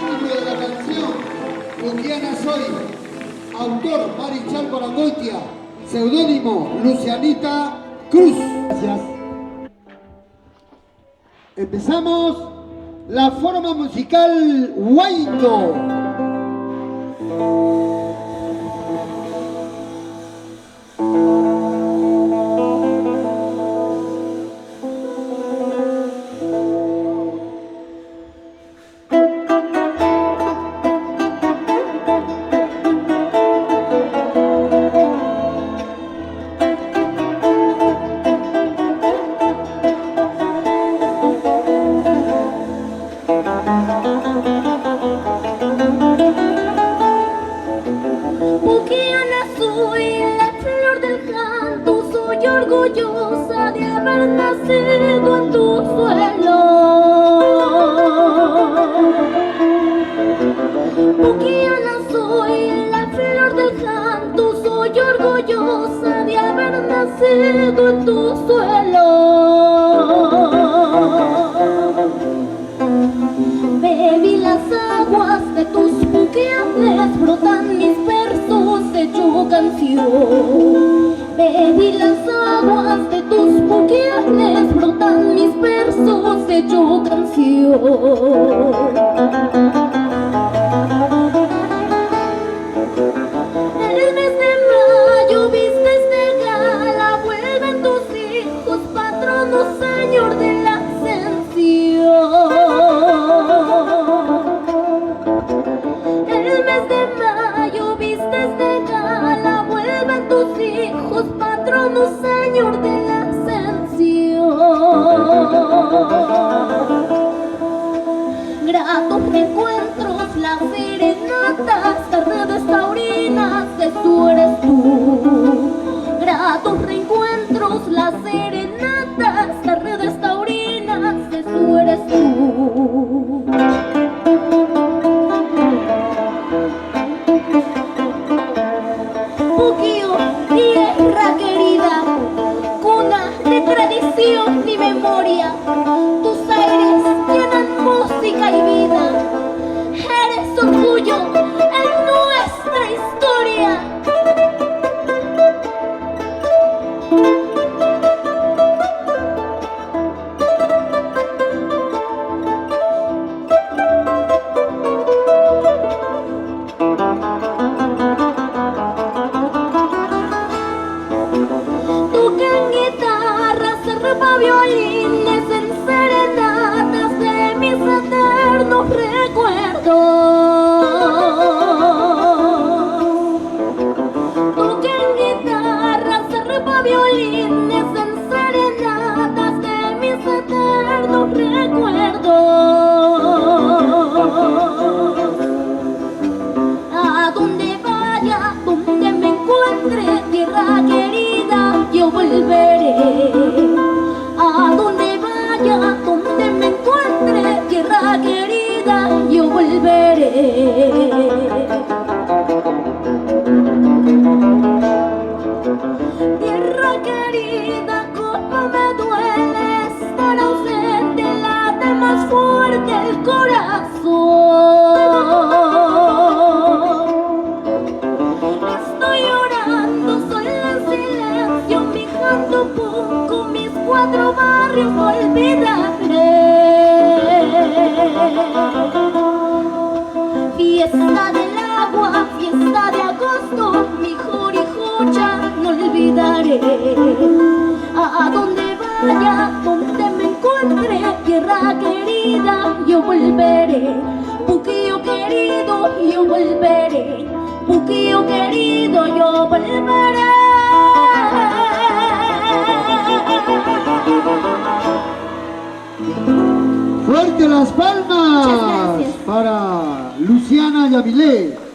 título de la canción, Luciana Soy, autor Marichal Parangoitia, seudónimo Lucianita Cruz. Gracias. Empezamos la forma musical Huayno. Buquiana soy, la flor del canto, soy orgullosa de haber nacido en tu suelo. Buquiana soy, la flor del canto, soy orgullosa de haber nacido en tu suelo. Bebí las aguas de tus buqueanes, brotan mis versos hecho canción. Bebí las aguas de tus buqueanes, brotan mis versos hecho canción. El mes de mayo vistes de gala, vuelven tus hijos, patrono señor de la ascensión. El mes de mayo vistes de gala, vuelven tus hijos, patrono señor de la ascensión. Gratos encuentros, las serenatas, tardes taurinas, eso eres tú. Gratos reencuentros, las serenatas, tardes taurinas, eso eres tú. Buquio, tierra querida, cuna de tradición y memoria, tus aires llenan música y vida, eres orgullo en nuestra historia. Tocan guitarras, arpa violines en serenatas de mis eternos recuerdos. Tocan guitarras, arpa violines en serenatas de mis eternos recuerdos. A donde vaya, donde me encuentre, tierra querida, yo volveré. A donde vaya, donde me encuentre, tierra querida, yo volveré. Tierra querida, cómo me duele estar ausente, late más fuerte el corazón. Estoy llorando sola en silencio, fijando poco mis cuatro barrios olvidaré. Fiesta del agua, fiesta de agosto, mi jorijocha no olvidaré. A donde vaya, donde me encuentre, tierra querida, yo volveré. Buquillo querido, yo volveré. Buquillo querido, yo volveré. Fuerte las palmas para Luciana Yavilé.